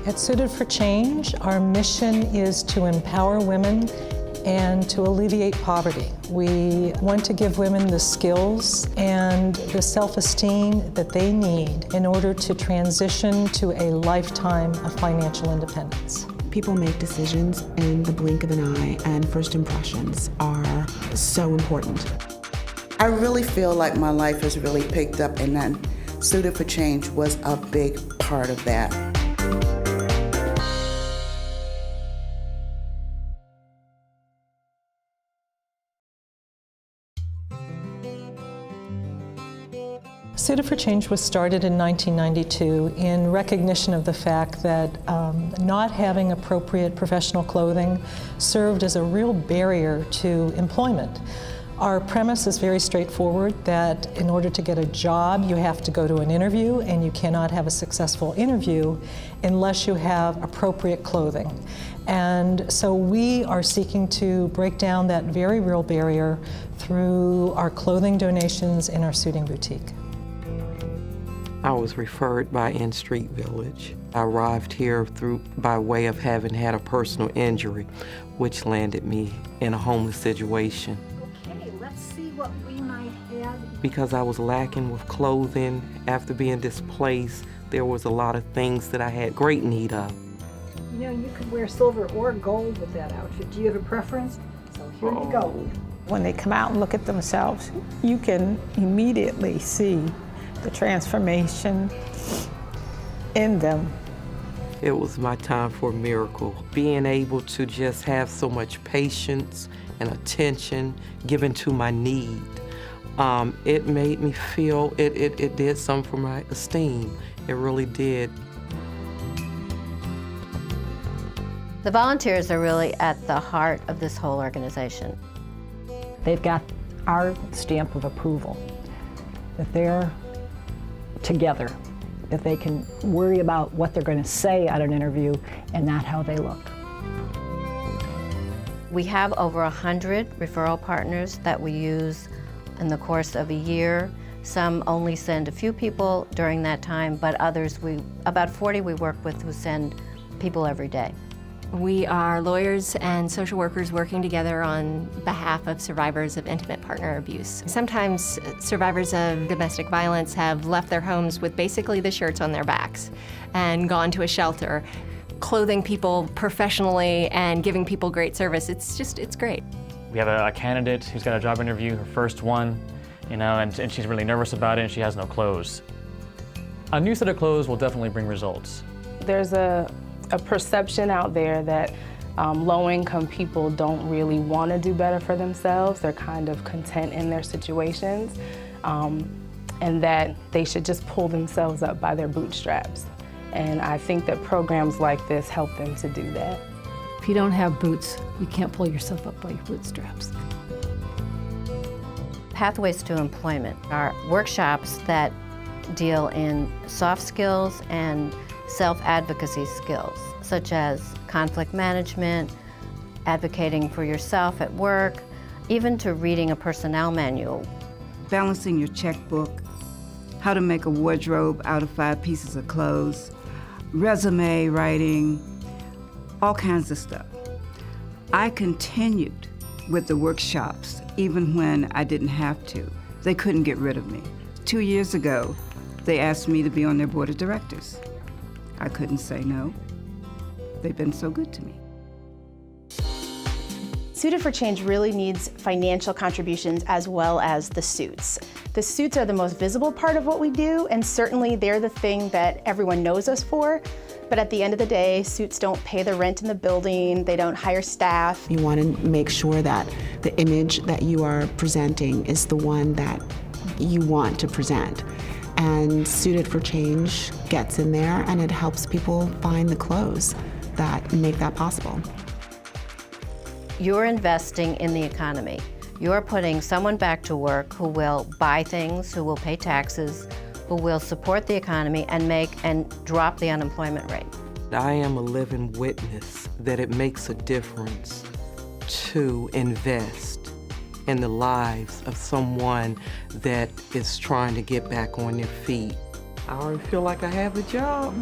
At Suited for Change, our mission is to empower women and to alleviate poverty. We want to give women the skills and the self-esteem that they need in order to transition to a lifetime of financial independence. People make decisions in the blink of an eye, and first impressions are so important. I really feel like my life has really picked up, and that Suited for Change was a big part of that. Suited for Change was started in 1992 in recognition of the fact that not having appropriate professional clothing served as a real barrier to employment. Our premise is very straightforward, that in order to get a job, you have to go to an interview, and you cannot have a successful interview unless you have appropriate clothing. And so we are seeking to break down that very real barrier through our clothing donations in our suiting boutique. I was referred by In Street Village. I arrived here by way of having had a personal injury, which landed me in a homeless situation. Okay, let's see what we might have. Because I was lacking with clothing, after being displaced, there was a lot of things that I had great need of. You know, you could wear silver or gold with that outfit. Do you have a preference? So here you go. When they come out and look at themselves, you can immediately see the transformation in them. It was my time for a miracle. Being able to just have so much patience and attention given to my need, it made me feel, it did something for my esteem. It really did. The volunteers are really at the heart of this whole organization. They've got our stamp of approval, that they're together, that they can worry about what they're going to say at an interview and not how they look. We have over 100 referral partners that we use in the course of a year. Some only send a few people during that time, but others, about 40 we work with who send people every day. We are lawyers and social workers working together on behalf of survivors of intimate partner abuse. Sometimes survivors of domestic violence have left their homes with basically the shirts on their backs and gone to a shelter, clothing people professionally and giving people great service. It's great. We have a candidate who's got a job interview, her first one, you know, and she's really nervous about it and she has no clothes. A new set of clothes will definitely bring results. There's a perception out there that low-income people don't really want to do better for themselves. They're kind of content in their situations, and that they should just pull themselves up by their bootstraps. And I think that programs like this help them to do that. If you don't have boots, you can't pull yourself up by your bootstraps. Pathways to Employment are workshops that deal in soft skills and self-advocacy skills, such as conflict management, advocating for yourself at work, even to reading a personnel manual. Balancing your checkbook, how to make a wardrobe out of 5 pieces of clothes, resume writing, all kinds of stuff. I continued with the workshops even when I didn't have to. They couldn't get rid of me. 2 years ago, they asked me to be on their board of directors. I couldn't say no. They've been so good to me. Suited for Change really needs financial contributions as well as the suits. The suits are the most visible part of what we do, and certainly they're the thing that everyone knows us for. But at the end of the day, suits don't pay the rent in the building, they don't hire staff. You want to make sure that the image that you are presenting is the one that you want to present. And Suited for Change gets in there and it helps people find the clothes that make that possible. You're investing in the economy. You're putting someone back to work who will buy things, who will pay taxes, who will support the economy and drop the unemployment rate. I am a living witness that it makes a difference to invest in the lives of someone that is trying to get back on their feet. I already feel like I have a job.